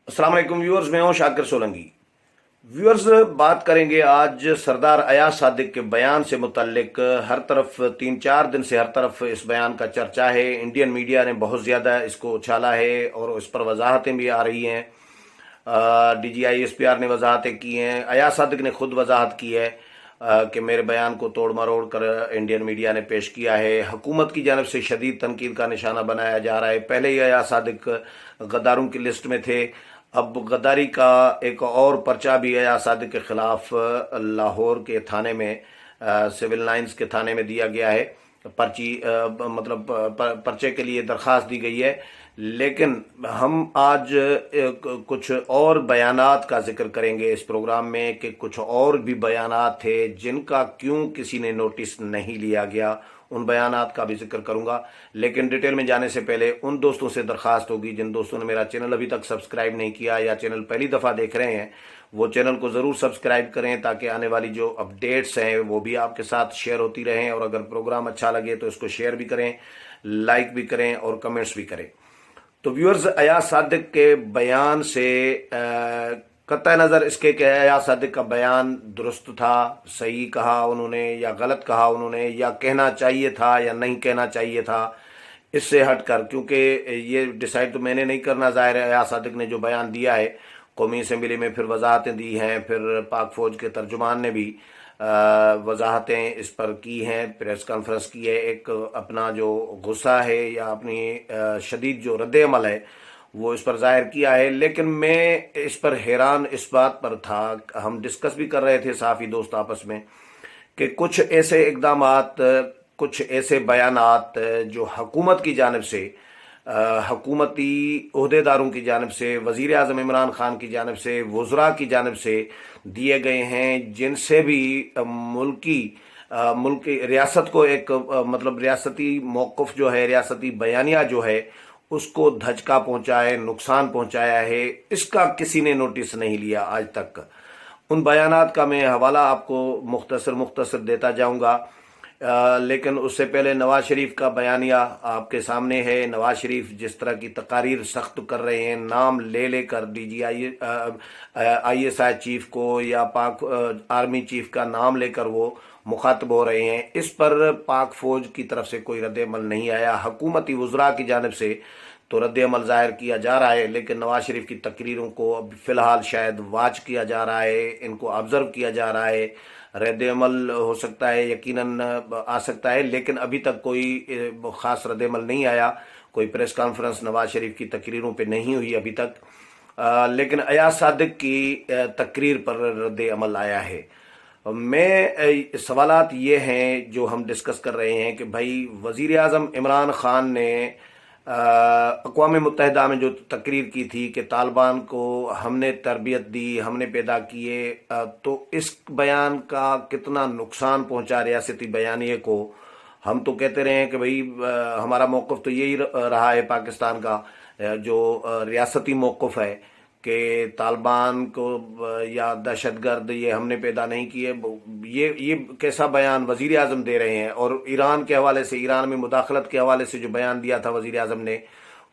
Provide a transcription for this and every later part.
अस्सलाम वालेकुम व्यूअर्स, मैं हूं शाकिर सोलंकी। व्यूअर्स, बात करेंगे आज सरदार अयाज सादिक के बयान से मुतल्लिक। हर तरफ 3-4 दिन से हर तरफ इस बयान का चर्चा है। इंडियन मीडिया ने बहुत ज़्यादा इसको उछाला है और इस पर वजाहतें भी आ रही हैं। DGI SPR ने वजाहतें की हैं, अयाज सादिक ने खुद वजाहत की है कि मेरे बयान को तोड़ मरोड़ कर इंडियन मीडिया ने पेश किया है। हुकूमत की जानब से शदीद तनकीद का निशाना बनाया जा रहा है। पहले ही अयाज सादिक गद्दारों की लिस्ट में थे, अब गद्दारी का एक और पर्चा भी अयाज सादिक के खिलाफ लाहौर के थाने में, सिविल लाइंस के थाने में दिया गया है। पर्चे के लिए दरख्वास्त दी गई है। लेकिन हम आज कुछ और बयानात का जिक्र करेंगे इस प्रोग्राम में कि कुछ और भी बयानात थे जिनका क्यों किसी ने नोटिस नहीं लिया गया, उन बयानात का भी जिक्र करूंगा। लेकिन डिटेल में जाने से पहले उन दोस्तों से दरखास्त होगी जिन दोस्तों ने मेरा चैनल अभी तक सब्सक्राइब नहीं किया या चैनल पहली दफ़ा देख रहे हैं, वो चैनल को ज़रूर सब्सक्राइब करें ताकि आने वाली जो अपडेट्स हैं वो भी आपके साथ शेयर होती रहें। और अगर प्रोग्राम अच्छा लगे तो इसको शेयर भी करें, लाइक भी करें और कमेंट्स भी करें। तो व्यूअर्स, अयाज सादिक के बयान से कतई नज़र इसके कि अयाज सादिक का बयान दुरुस्त था, सही कहा उन्होंने या गलत कहा उन्होंने, या कहना चाहिए था या नहीं कहना चाहिए था, इससे हटकर, क्योंकि ये डिसाइड तो मैंने नहीं करना, ज़ाहिर है अयाज सादिक ने जो बयान दिया है कौमी असम्बली में, फिर वजाहतें दी हैं, फिर पाक फौज के तर्जुमान ने भी वजाहतें इस पर की हैं, प्रेस कॉन्फ्रेंस की है। एक अपना जो गुस्सा है या अपनी शदीद जो रद्द अमल है वो इस पर जाहिर किया है। लेकिन मैं इस पर हैरान इस बात पर था, हम डिस्कस भी कर रहे थे सहाफ़ी दोस्त आपस में, कि कुछ ऐसे इक़दामात, कुछ ऐसे बयानात जो हुकूमत की जानिब से, हुकूमती ओहदेदारों की जानिब से, वज़ीर आज़म इमरान खान की जानिब से, वज़रा की जानिब से दिए गए हैं, जिनसे भी मुल्की रियासत को एक मतलब रियासती मौक़िफ़ जो है, रियासती बयानिया जो है, उसको धचका पहुंचाए, नुकसान पहुंचाया है, इसका किसी ने नोटिस नहीं लिया आज तक। उन बयानात का मैं हवाला आपको मुख्तसर देता जाऊंगा। लेकिन उससे पहले नवाज शरीफ का बयानिया आपके सामने है। नवाज शरीफ जिस तरह की तकारीर सख्त कर रहे हैं, नाम ले लेकर ISI चीफ को या पाक आर्मी चीफ का नाम लेकर वो मुखातब हो रहे हैं, इस पर पाक फौज की तरफ से कोई रद्द अमल नहीं आया। हुकूमती वज़रा की जानिब से तो रद्द अमल ज़ाहिर किया जा रहा है, लेकिन नवाज शरीफ की तकरीरों को अब फ़िलहाल शायद वाच किया जा रहा है, इनको ऑब्ज़र्व किया जा रहा है। रद्द अमल हो सकता है, यकीनन आ सकता है, लेकिन अभी तक कोई ख़ास रद्द अमल नहीं आया। कोई प्रेस कॉन्फ्रेंस नवाज शरीफ की तकरीरों पे नहीं हुई अभी तक। लेकिन अयाज सादिक की तकरीर पर रद्द अमल आया है। मैं सवालात ये हैं जो हम डिस्कस कर रहे हैं कि भाई वज़ीर आज़म इमरान खान ने अक़वाम मुत्तहिदा में जो तकरीर की थी कि तालिबान को हमने तरबियत दी, हमने पैदा किए, तो इस बयान का कितना नुकसान पहुंचा रियासती बयानिए को। हम तो कहते रहे हैं कि भाई हमारा मौक़िफ़ तो यही रहा है पाकिस्तान का, जो रियासती मौक़िफ़ है कि तालिबान को या दहशतगर्द ये हमने पैदा नहीं किए। ये कैसा बयान वज़ीर आज़म दे रहे हैं। और ईरान के हवाले से, ईरान में मुदाखलत के हवाले से जो बयान दिया था वज़ीर आज़म ने,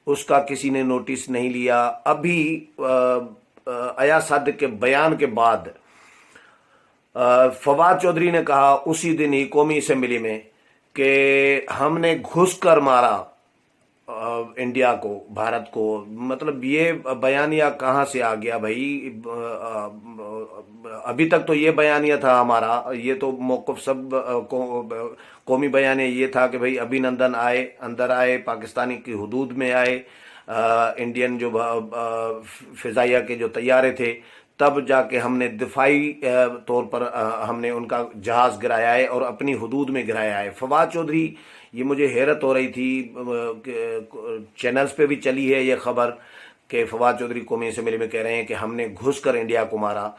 उसका किसी ने नोटिस नहीं लिया। अभी अयाज सादिक के बयान के बाद फवाद चौधरी ने कहा उसी दिन ही कौमी असम्बली में कि हमने घुस कर मारा इंडिया को, भारत को। मतलब ये बयानिया कहाँ से आ गया भाई? अभी तक तो ये बयानिया था हमारा, ये तो मौक़िफ़ सब कौमी बयानिया ये था कि भाई अभिनंदन आए, अंदर आए, पाकिस्तानी की हुदूद में आए, इंडियन जो फ़िज़ाइया के जो तैयारे थे, तब जाके हमने दिफाई तौर पर हमने उनका जहाज़ गिराया है और अपनी हुदूद में गिराया है। फवाद चौधरी, ये मुझे हैरत हो रही थी, चैनल्स पे भी चली है ये खबर कि फवाद चौधरी कौमी असम्बली में कह रहे हैं कि हमने घुस कर इंडिया को मारा।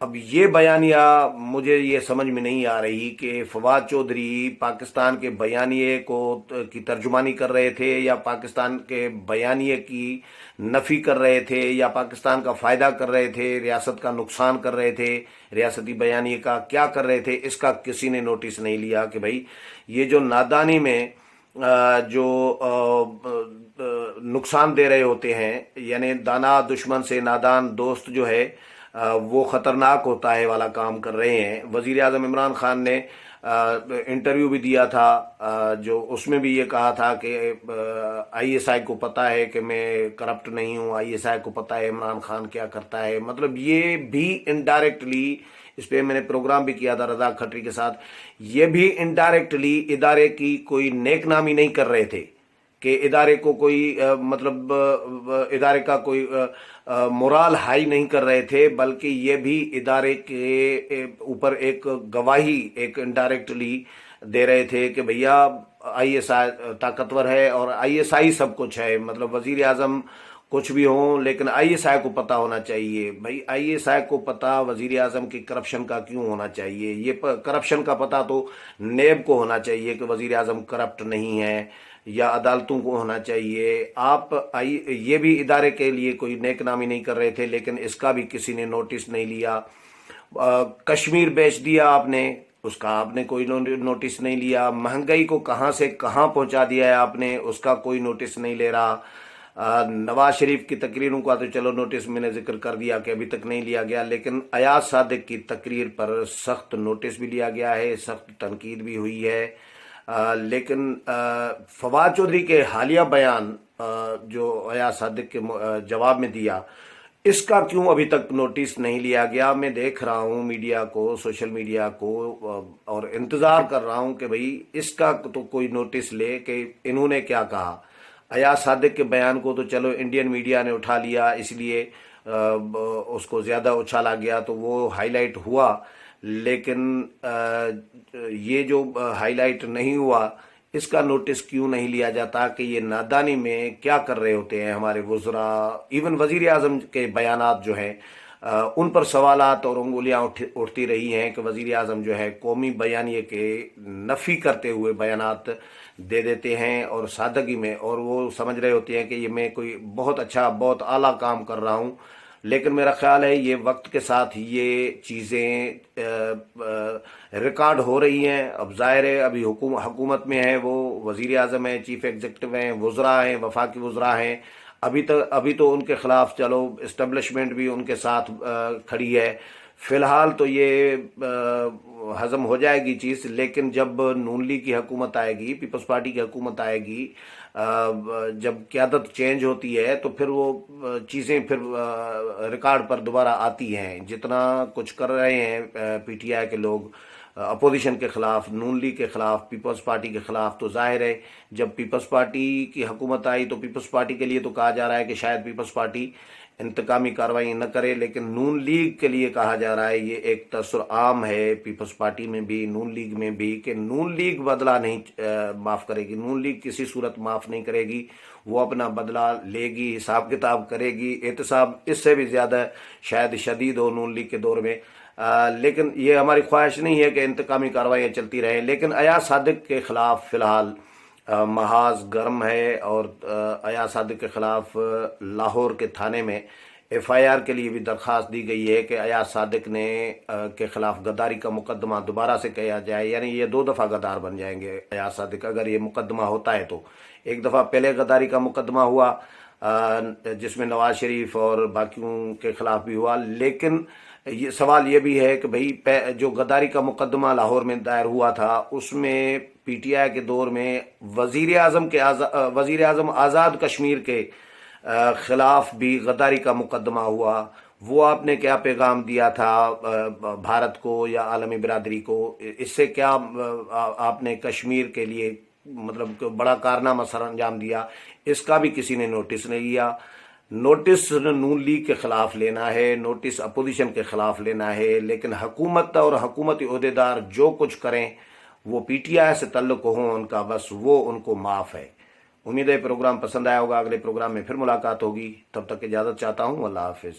अब ये बयानिया मुझे ये समझ में नहीं आ रही कि फवाद चौधरी पाकिस्तान के बयानिए को की तर्जुमानी कर रहे थे या पाकिस्तान के बयानिए की नफ़ी कर रहे थे या पाकिस्तान का फ़ायदा कर रहे थे, रियासत का नुकसान कर रहे थे, रियासती बयानिए का क्या कर रहे थे, इसका किसी ने नोटिस नहीं लिया कि भाई ये जो नादानी में جو نقصان دے رہے ہوتے ہیں، یعنی دانا دشمن سے نادان دوست جو ہے وہ خطرناک ہوتا ہے والا کام کر رہے ہیں۔ وزیر اعظم عمران خان نے انٹرویو بھی دیا تھا، جو اس میں بھی یہ کہا تھا کہ آئی ایس آئی کو پتہ ہے کہ میں کرپٹ نہیں ہوں، آئی ایس آئی کو پتہ ہے عمران خان کیا کرتا ہے۔ مطلب یہ بھی انڈائریکٹلی، اس پہ میں نے پروگرام بھی کیا تھا رضا کھٹری کے ساتھ، یہ بھی انڈائریکٹلی ادارے کی کوئی نیک نامی نہیں کر رہے تھے کہ ادارے کو کوئی مطلب ادارے کا کوئی مورال ہائی نہیں کر رہے تھے، بلکہ یہ بھی ادارے کے اوپر ایک گواہی ایک انڈائریکٹلی دے رہے تھے کہ بھیا آئی ایس آئی طاقتور ہے اور آئی ایس آئی سب کچھ ہے۔ مطلب وزیر اعظم کچھ بھی ہوں لیکن آئی ایس آئی کو پتہ ہونا چاہیے۔ بھائی آئی ایس آئی کو پتہ وزیر اعظم کی کرپشن کا کیوں ہونا چاہیے؟ یہ کرپشن کا پتہ تو نیب کو ہونا چاہیے کہ وزیر اعظم کرپٹ نہیں ہے، یا عدالتوں کو ہونا چاہیے۔ آپ یہ بھی ادارے کے لیے کوئی نیک نامی نہیں کر رہے تھے، لیکن اس کا بھی کسی نے نوٹس نہیں لیا۔ کشمیر بیچ دیا آپ نے، اس کا آپ نے کوئی نوٹس نہیں لیا۔ مہنگائی کو کہاں سے کہاں پہنچا دیا ہے آپ نے، اس کا کوئی نوٹس نہیں لے رہا۔ نواز شریف کی تقریروں کا تو چلو نوٹس میں نے ذکر کر دیا کہ ابھی تک نہیں لیا گیا، لیکن ایاز صادق کی تقریر پر سخت نوٹس بھی لیا گیا ہے، سخت تنقید بھی ہوئی ہے۔ لیکن فواد چودھری کے حالیہ بیان جو ایاز صادق کے جواب میں دیا، اس کا کیوں ابھی تک نوٹس نہیں لیا گیا؟ میں دیکھ رہا ہوں میڈیا کو، سوشل میڈیا کو، اور انتظار کر رہا ہوں کہ بھئی اس کا تو کوئی نوٹس لے کہ انہوں نے کیا کہا۔ ایاز صادق کے بیان کو تو چلو انڈین میڈیا نے اٹھا لیا، اس لیے اس کو زیادہ اچھالا گیا تو وہ ہائی لائٹ ہوا، لیکن یہ جو ہائی لائٹ نہیں ہوا اس کا نوٹس کیوں نہیں لیا جاتا کہ یہ نادانی میں کیا کر رہے ہوتے ہیں ہمارے وزراء؟ ایون وزیر اعظم کے بیانات جو ہیں ان پر سوالات اور انگلیاں اٹھتی رہی ہیں کہ وزیر اعظم جو ہے قومی بیانیے کے نفی کرتے ہوئے بیانات دے دیتے ہیں اور سادگی میں، اور وہ سمجھ رہے ہوتے ہیں کہ یہ میں کوئی بہت اچھا بہت اعلیٰ کام کر رہا ہوں۔ لیکن میرا خیال ہے یہ وقت کے ساتھ یہ چیزیں ریکارڈ ہو رہی ہیں۔ اب ظاہر ہے ابھی حکومت میں ہے، وہ وزیر اعظم ہیں، چیف ایگزیکٹو ہیں، وزراء ہیں، وفاقی وزراء ہیں، ابھی تو ان کے خلاف چلو اسٹیبلشمنٹ بھی ان کے ساتھ کھڑی ہے۔ فی الحال تو یہ ہضم ہو جائے گی چیز، لیکن جب نون لیگ کی حکومت آئے گی، پیپلز پارٹی کی حکومت آئے گی، جب قیادت چینج ہوتی ہے تو پھر وہ چیزیں پھر ریکارڈ پر دوبارہ آتی ہیں۔ جتنا کچھ کر رہے ہیں پی ٹی آئی کے لوگ اپوزیشن کے خلاف، نون لیگ کے خلاف، پیپلز پارٹی کے خلاف، تو ظاہر ہے جب پیپلز پارٹی کی حکومت آئی تو پیپلز پارٹی کے لیے تو کہا جا رہا ہے کہ شاید پیپلز پارٹی انتقامی کارروائی نہ کرے، لیکن نون لیگ کے لیے کہا جا رہا ہے، یہ ایک تاثر عام ہے پیپلز پارٹی میں بھی، نون لیگ میں بھی، کہ نون لیگ بدلہ نہیں معاف کرے گی، نون لیگ کسی صورت معاف نہیں کرے گی، وہ اپنا بدلہ لے گی، حساب کتاب کرے گی، احتساب اس سے بھی زیادہ شاید شدید ہو نون لیگ کے دور میں۔ لیکن یہ ہماری خواہش نہیں ہے کہ انتقامی کارروائیاں چلتی رہیں، لیکن ایاز صادق کے خلاف فی الحال محاذ گرم ہے، اور ایاز صادق کے خلاف لاہور کے تھانے میں ایف آئی آر کے لیے بھی درخواست دی گئی ہے کہ ایاز صادق نے کے خلاف غداری کا مقدمہ دوبارہ سے کیا جائے، یعنی یہ 2 دفعہ غدار بن جائیں گے ایاز صادق اگر یہ مقدمہ ہوتا ہے تو۔ ایک دفعہ پہلے غداری کا مقدمہ ہوا جس میں نواز شریف اور باقیوں کے خلاف بھی ہوا، لیکن یہ سوال یہ بھی ہے کہ بھئی جو غداری کا مقدمہ لاہور میں دائر ہوا تھا اس میں پی ٹی آئی کے دور میں وزیر اعظم آزاد کشمیر کے خلاف بھی غداری کا مقدمہ ہوا۔ وہ آپ نے کیا پیغام دیا تھا بھارت کو یا عالمی برادری کو؟ اس سے کیا آپ نے کشمیر کے لیے مطلب بڑا کارنامہ سر انجام دیا؟ اس کا بھی کسی نے نوٹس نہیں لیا۔ نوٹس نون لیگ کے خلاف لینا ہے، نوٹس اپوزیشن کے خلاف لینا ہے، لیکن حکومت اور حکومتی عہدیدار جو کچھ کریں وہ پی ٹی آئی سے تعلق ہوں ان کا، بس وہ ان کو معاف ہے۔ امید ہے پروگرام پسند آیا ہوگا، اگلے پروگرام میں پھر ملاقات ہوگی، تب تک اجازت چاہتا ہوں، اللہ حافظ۔